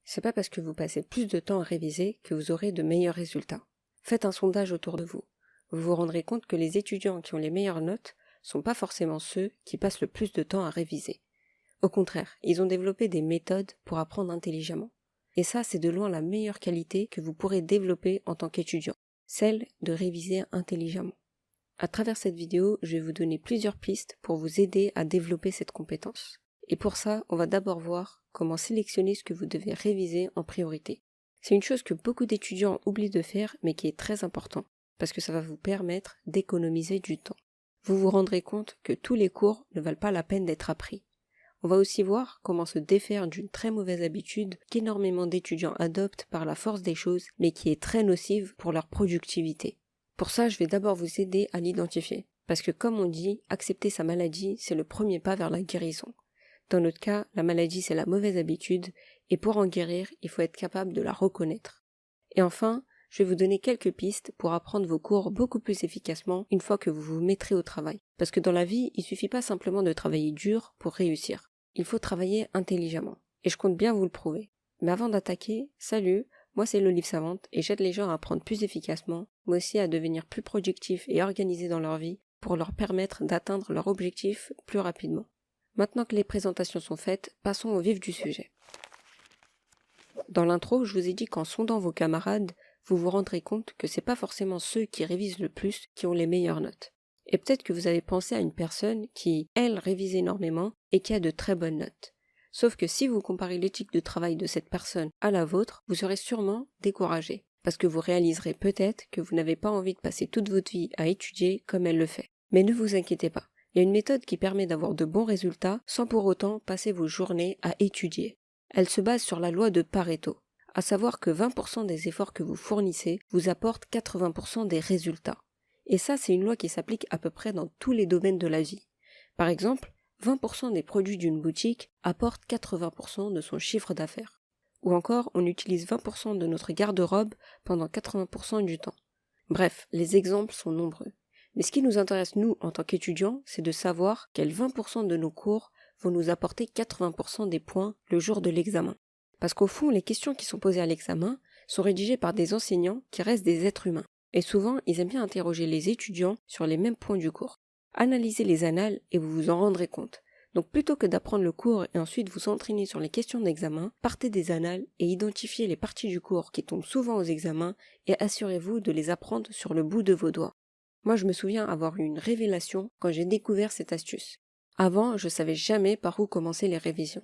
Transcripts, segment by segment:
C'est pas parce que vous passez plus de temps à réviser que vous aurez de meilleurs résultats. Faites un sondage autour de vous. Vous vous rendrez compte que les étudiants qui ont les meilleures notes sont pas forcément ceux qui passent le plus de temps à réviser. Au contraire, ils ont développé des méthodes pour apprendre intelligemment. Et ça, c'est de loin la meilleure qualité que vous pourrez développer en tant qu'étudiant, celle de réviser intelligemment. À travers cette vidéo, je vais vous donner plusieurs pistes pour vous aider à développer cette compétence. Et pour ça, on va d'abord voir comment sélectionner ce que vous devez réviser en priorité. C'est une chose que beaucoup d'étudiants oublient de faire, mais qui est très important, parce que ça va vous permettre d'économiser du temps. Vous vous rendrez compte que tous les cours ne valent pas la peine d'être appris. On va aussi voir comment se défaire d'une très mauvaise habitude qu'énormément d'étudiants adoptent par la force des choses, mais qui est très nocive pour leur productivité. Pour ça, je vais d'abord vous aider à l'identifier, parce que comme on dit, accepter sa maladie, c'est le premier pas vers la guérison. Dans notre cas, la maladie, c'est la mauvaise habitude, et pour en guérir, il faut être capable de la reconnaître. Et enfin, je vais vous donner quelques pistes pour apprendre vos cours beaucoup plus efficacement une fois que vous vous mettrez au travail. Parce que dans la vie, il suffit pas simplement de travailler dur pour réussir. Il faut travailler intelligemment. Et je compte bien vous le prouver. Mais avant d'attaquer, salut, moi c'est l'Olive Savante et j'aide les gens à apprendre plus efficacement, mais aussi à devenir plus productifs et organisés dans leur vie pour leur permettre d'atteindre leur objectif plus rapidement. Maintenant que les présentations sont faites, passons au vif du sujet. Dans l'intro, je vous ai dit qu'en sondant vos camarades, vous vous rendrez compte que c'est pas forcément ceux qui révisent le plus qui ont les meilleures notes. Et peut-être que vous avez pensé à une personne qui, elle, révise énormément et qui a de très bonnes notes. Sauf que si vous comparez l'éthique de travail de cette personne à la vôtre, vous serez sûrement découragé, parce que vous réaliserez peut-être que vous n'avez pas envie de passer toute votre vie à étudier comme elle le fait. Mais ne vous inquiétez pas, il y a une méthode qui permet d'avoir de bons résultats sans pour autant passer vos journées à étudier. Elle se base sur la loi de Pareto, à savoir que 20% des efforts que vous fournissez vous apportent 80% des résultats. Et ça, c'est une loi qui s'applique à peu près dans tous les domaines de la vie. Par exemple, 20% des produits d'une boutique apportent 80% de son chiffre d'affaires. Ou encore, on utilise 20% de notre garde-robe pendant 80% du temps. Bref, les exemples sont nombreux. Mais ce qui nous intéresse, nous, en tant qu'étudiants, c'est de savoir quels 20% de nos cours vont nous apporter 80% des points le jour de l'examen. Parce qu'au fond, les questions qui sont posées à l'examen sont rédigées par des enseignants qui restent des êtres humains. Et souvent, ils aiment bien interroger les étudiants sur les mêmes points du cours. Analysez les annales et vous vous en rendrez compte. Donc plutôt que d'apprendre le cours et ensuite vous entraîner sur les questions d'examen, partez des annales et identifiez les parties du cours qui tombent souvent aux examens et assurez-vous de les apprendre sur le bout de vos doigts. Moi, je me souviens avoir eu une révélation quand j'ai découvert cette astuce. Avant, je savais jamais par où commencer les révisions.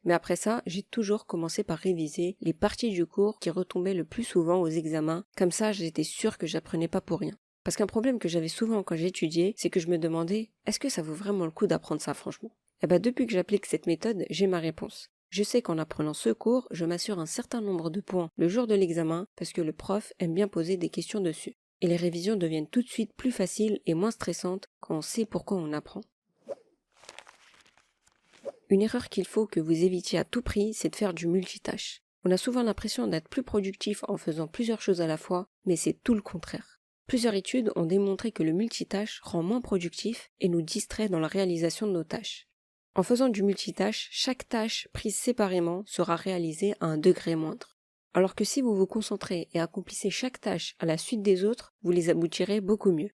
Mais après ça, j'ai toujours commencé par réviser les parties du cours qui retombaient le plus souvent aux examens, comme ça j'étais sûre que j'apprenais pas pour rien. Parce qu'un problème que j'avais souvent quand j'étudiais, c'est que je me demandais, est-ce que ça vaut vraiment le coup d'apprendre ça franchement? Et depuis que j'applique cette méthode, j'ai ma réponse. Je sais qu'en apprenant ce cours, je m'assure un certain nombre de points le jour de l'examen, parce que le prof aime bien poser des questions dessus. Et les révisions deviennent tout de suite plus faciles et moins stressantes quand on sait pourquoi on apprend. Une erreur qu'il faut que vous évitiez à tout prix, c'est de faire du multitâche. On a souvent l'impression d'être plus productif en faisant plusieurs choses à la fois, mais c'est tout le contraire. Plusieurs études ont démontré que le multitâche rend moins productif et nous distrait dans la réalisation de nos tâches. En faisant du multitâche, chaque tâche prise séparément sera réalisée à un degré moindre. Alors que si vous vous concentrez et accomplissez chaque tâche à la suite des autres, vous les aboutirez beaucoup mieux.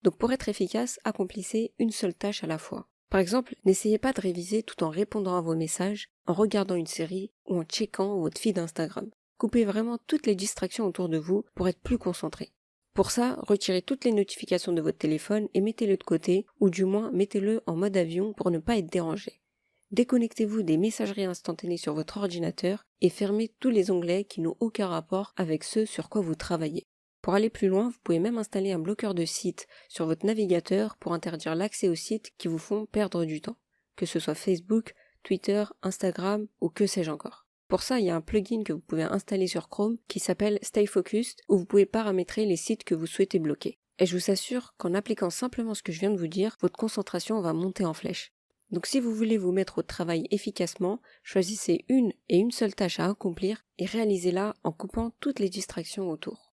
Donc pour être efficace, accomplissez une seule tâche à la fois. Par exemple, n'essayez pas de réviser tout en répondant à vos messages, en regardant une série ou en checkant votre feed Instagram. Coupez vraiment toutes les distractions autour de vous pour être plus concentré. Pour ça, retirez toutes les notifications de votre téléphone et mettez-le de côté, ou du moins mettez-le en mode avion pour ne pas être dérangé. Déconnectez-vous des messageries instantanées sur votre ordinateur et fermez tous les onglets qui n'ont aucun rapport avec ceux sur quoi vous travaillez. Pour aller plus loin, vous pouvez même installer un bloqueur de sites sur votre navigateur pour interdire l'accès aux sites qui vous font perdre du temps, que ce soit Facebook, Twitter, Instagram ou que sais-je encore. Pour ça, il y a un plugin que vous pouvez installer sur Chrome qui s'appelle Stay Focused où vous pouvez paramétrer les sites que vous souhaitez bloquer. Et je vous assure qu'en appliquant simplement ce que je viens de vous dire, votre concentration va monter en flèche. Donc si vous voulez vous mettre au travail efficacement, choisissez une seule tâche à accomplir et réalisez-la en coupant toutes les distractions autour.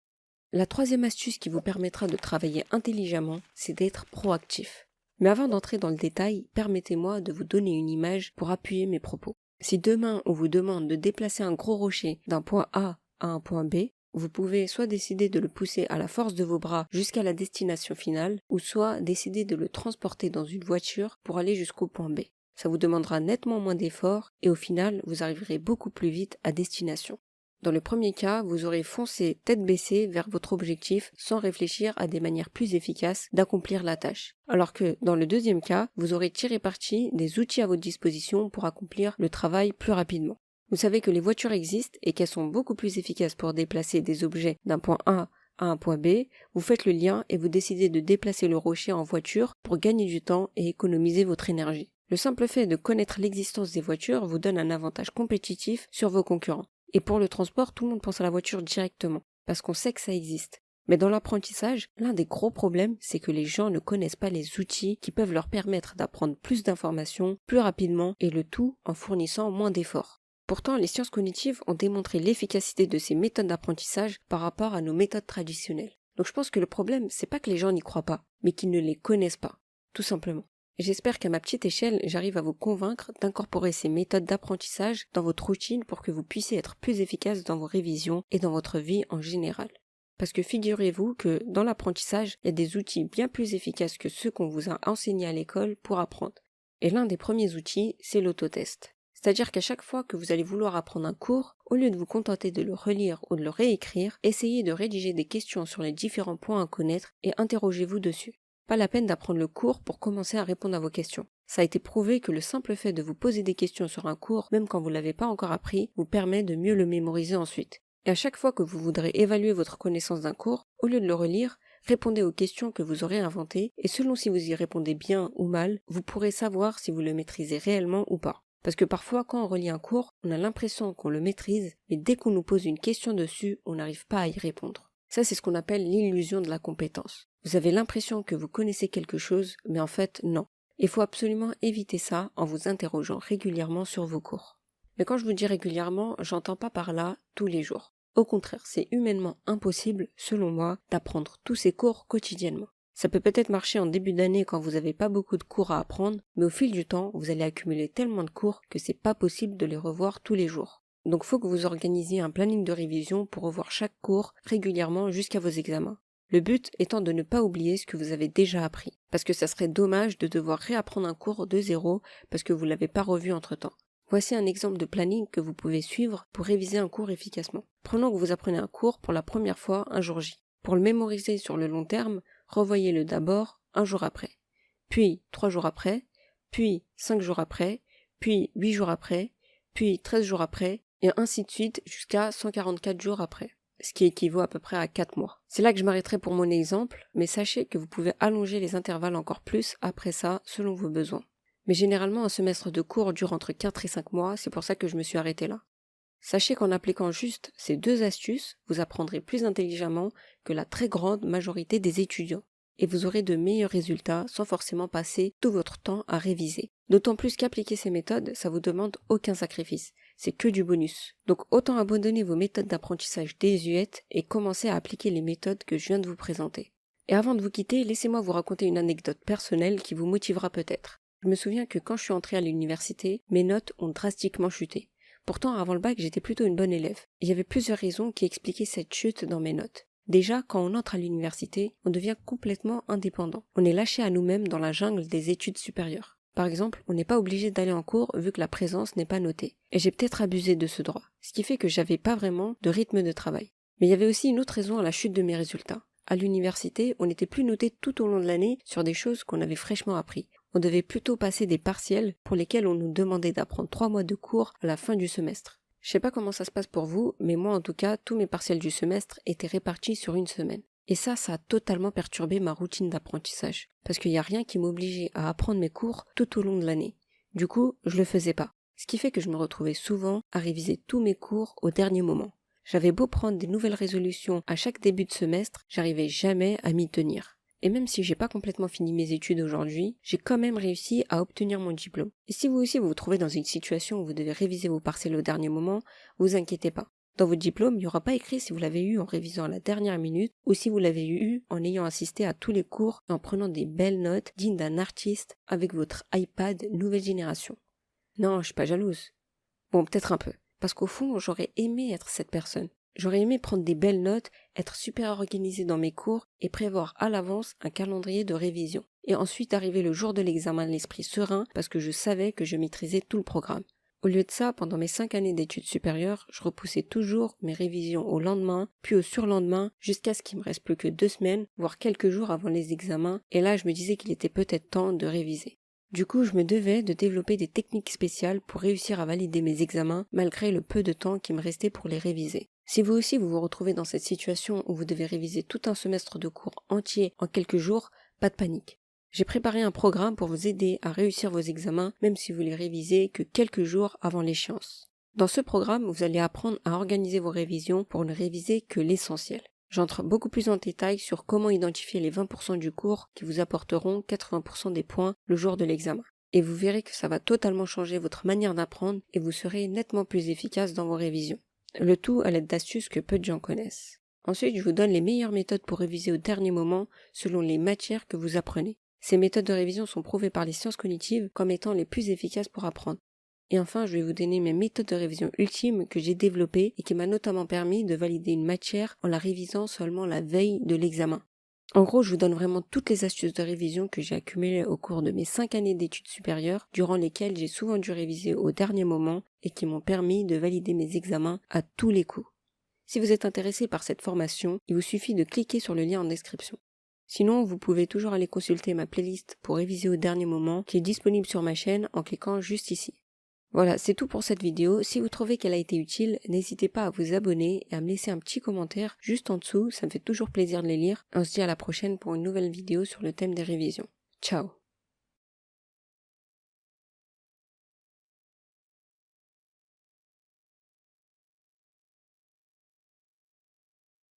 La troisième astuce qui vous permettra de travailler intelligemment, c'est d'être proactif. Mais avant d'entrer dans le détail, permettez-moi de vous donner une image pour appuyer mes propos. Si demain on vous demande de déplacer un gros rocher d'un point A à un point B, vous pouvez soit décider de le pousser à la force de vos bras jusqu'à la destination finale, ou soit décider de le transporter dans une voiture pour aller jusqu'au point B. Ça vous demandera nettement moins d'efforts et au final, vous arriverez beaucoup plus vite à destination. Dans le premier cas, vous aurez foncé tête baissée vers votre objectif sans réfléchir à des manières plus efficaces d'accomplir la tâche. Alors que dans le deuxième cas, vous aurez tiré parti des outils à votre disposition pour accomplir le travail plus rapidement. Vous savez que les voitures existent et qu'elles sont beaucoup plus efficaces pour déplacer des objets d'un point A à un point B. Vous faites le lien et vous décidez de déplacer le rocher en voiture pour gagner du temps et économiser votre énergie. Le simple fait de connaître l'existence des voitures vous donne un avantage compétitif sur vos concurrents. Et pour le transport, tout le monde pense à la voiture directement, parce qu'on sait que ça existe. Mais dans l'apprentissage, l'un des gros problèmes, c'est que les gens ne connaissent pas les outils qui peuvent leur permettre d'apprendre plus d'informations, plus rapidement, et le tout en fournissant moins d'efforts. Pourtant, les sciences cognitives ont démontré l'efficacité de ces méthodes d'apprentissage par rapport à nos méthodes traditionnelles. Donc je pense que le problème, c'est pas que les gens n'y croient pas, mais qu'ils ne les connaissent pas, tout simplement. J'espère qu'à ma petite échelle, j'arrive à vous convaincre d'incorporer ces méthodes d'apprentissage dans votre routine pour que vous puissiez être plus efficace dans vos révisions et dans votre vie en général. Parce que figurez-vous que dans l'apprentissage, il y a des outils bien plus efficaces que ceux qu'on vous a enseignés à l'école pour apprendre. Et l'un des premiers outils, c'est l'autotest. C'est-à-dire qu'à chaque fois que vous allez vouloir apprendre un cours, au lieu de vous contenter de le relire ou de le réécrire, essayez de rédiger des questions sur les différents points à connaître et interrogez-vous dessus. Pas la peine d'apprendre le cours pour commencer à répondre à vos questions. Ça a été prouvé que le simple fait de vous poser des questions sur un cours, même quand vous ne l'avez pas encore appris, vous permet de mieux le mémoriser ensuite. Et à chaque fois que vous voudrez évaluer votre connaissance d'un cours, au lieu de le relire, répondez aux questions que vous aurez inventées et selon si vous y répondez bien ou mal, vous pourrez savoir si vous le maîtrisez réellement ou pas. Parce que parfois, quand on relit un cours, on a l'impression qu'on le maîtrise, mais dès qu'on nous pose une question dessus, on n'arrive pas à y répondre. Ça, c'est ce qu'on appelle l'illusion de la compétence. Vous avez l'impression que vous connaissez quelque chose, mais en fait, non. Il faut absolument éviter ça en vous interrogeant régulièrement sur vos cours. Mais quand je vous dis régulièrement, j'entends pas par là tous les jours. Au contraire, c'est humainement impossible, selon moi, d'apprendre tous ces cours quotidiennement. Ça peut peut-être marcher en début d'année quand vous n'avez pas beaucoup de cours à apprendre, mais au fil du temps, vous allez accumuler tellement de cours que c'est pas possible de les revoir tous les jours. Donc faut que vous organisiez un planning de révision pour revoir chaque cours régulièrement jusqu'à vos examens. Le but étant de ne pas oublier ce que vous avez déjà appris, parce que ça serait dommage de devoir réapprendre un cours de zéro parce que vous ne l'avez pas revu entre-temps. Voici un exemple de planning que vous pouvez suivre pour réviser un cours efficacement. Prenons que vous apprenez un cours pour la première fois un jour J. Pour le mémoriser sur le long terme, revoyez-le d'abord un jour après, puis 3 jours après, puis 5 jours après, puis 8 jours après, puis 13 jours après, et ainsi de suite jusqu'à 144 jours après, ce qui équivaut à peu près à 4 mois. C'est là que je m'arrêterai pour mon exemple, mais sachez que vous pouvez allonger les intervalles encore plus après ça, selon vos besoins. Mais généralement, un semestre de cours dure entre 4 et 5 mois, c'est pour ça que je me suis arrêtée là. Sachez qu'en appliquant juste ces 2 astuces, vous apprendrez plus intelligemment que la très grande majorité des étudiants. Et vous aurez de meilleurs résultats sans forcément passer tout votre temps à réviser. D'autant plus qu'appliquer ces méthodes, ça vous demande aucun sacrifice. C'est que du bonus. Donc autant abandonner vos méthodes d'apprentissage désuètes et commencer à appliquer les méthodes que je viens de vous présenter. Et avant de vous quitter, laissez-moi vous raconter une anecdote personnelle qui vous motivera peut-être. Je me souviens que quand je suis entrée à l'université, mes notes ont drastiquement chuté. Pourtant, avant le bac, j'étais plutôt une bonne élève. Il y avait plusieurs raisons qui expliquaient cette chute dans mes notes. Déjà, quand on entre à l'université, on devient complètement indépendant. On est lâché à nous-mêmes dans la jungle des études supérieures. Par exemple, on n'est pas obligé d'aller en cours vu que la présence n'est pas notée. Et j'ai peut-être abusé de ce droit, ce qui fait que j'avais pas vraiment de rythme de travail. Mais il y avait aussi une autre raison à la chute de mes résultats. À l'université, on n'était plus noté tout au long de l'année sur des choses qu'on avait fraîchement appris. On devait plutôt passer des partiels pour lesquels on nous demandait d'apprendre 3 mois de cours à la fin du semestre. Je sais pas comment ça se passe pour vous, mais moi en tout cas, tous mes partiels du semestre étaient répartis sur une semaine. Et ça a totalement perturbé ma routine d'apprentissage, parce qu'il n'y a rien qui m'obligeait à apprendre mes cours tout au long de l'année. Du coup, je le faisais pas. Ce qui fait que je me retrouvais souvent à réviser tous mes cours au dernier moment. J'avais beau prendre des nouvelles résolutions à chaque début de semestre, j'arrivais jamais à m'y tenir. Et même si j'ai pas complètement fini mes études aujourd'hui, j'ai quand même réussi à obtenir mon diplôme. Et si vous aussi vous vous trouvez dans une situation où vous devez réviser vos partiels au dernier moment, vous inquiétez pas. Dans votre diplôme, il n'y aura pas écrit si vous l'avez eu en révisant à la dernière minute ou si vous l'avez eu en ayant assisté à tous les cours et en prenant des belles notes dignes d'un artiste avec votre iPad nouvelle génération. Non, je suis pas jalouse. Bon, peut-être un peu, parce qu'au fond, j'aurais aimé être cette personne. J'aurais aimé prendre des belles notes, être super organisé dans mes cours et prévoir à l'avance un calendrier de révision. Et ensuite arriver le jour de l'examen de l'esprit serein parce que je savais que je maîtrisais tout le programme. Au lieu de ça, pendant mes 5 années d'études supérieures, je repoussais toujours mes révisions au lendemain, puis au surlendemain, jusqu'à ce qu'il me reste plus que 2 semaines, voire quelques jours avant les examens, et là je me disais qu'il était peut-être temps de réviser. Du coup, je me devais de développer des techniques spéciales pour réussir à valider mes examens, malgré le peu de temps qui me restait pour les réviser. Si vous aussi vous retrouvez dans cette situation où vous devez réviser tout un semestre de cours entier en quelques jours, pas de panique. J'ai préparé un programme pour vous aider à réussir vos examens, même si vous les révisez que quelques jours avant l'échéance. Dans ce programme, vous allez apprendre à organiser vos révisions pour ne réviser que l'essentiel. J'entre beaucoup plus en détail sur comment identifier les 20% du cours qui vous apporteront 80% des points le jour de l'examen. Et vous verrez que ça va totalement changer votre manière d'apprendre et vous serez nettement plus efficace dans vos révisions. Le tout à l'aide d'astuces que peu de gens connaissent. Ensuite, je vous donne les meilleures méthodes pour réviser au dernier moment selon les matières que vous apprenez. Ces méthodes de révision sont prouvées par les sciences cognitives comme étant les plus efficaces pour apprendre. Et enfin, je vais vous donner mes méthodes de révision ultimes que j'ai développées et qui m'a notamment permis de valider une matière en la révisant seulement la veille de l'examen. En gros, je vous donne vraiment toutes les astuces de révision que j'ai accumulées au cours de mes 5 années d'études supérieures, durant lesquelles j'ai souvent dû réviser au dernier moment et qui m'ont permis de valider mes examens à tous les coups. Si vous êtes intéressé par cette formation, il vous suffit de cliquer sur le lien en description. Sinon, vous pouvez toujours aller consulter ma playlist pour réviser au dernier moment qui est disponible sur ma chaîne en cliquant juste ici. Voilà, c'est tout pour cette vidéo. Si vous trouvez qu'elle a été utile, n'hésitez pas à vous abonner et à me laisser un petit commentaire juste en dessous, ça me fait toujours plaisir de les lire. On se dit à la prochaine pour une nouvelle vidéo sur le thème des révisions. Ciao!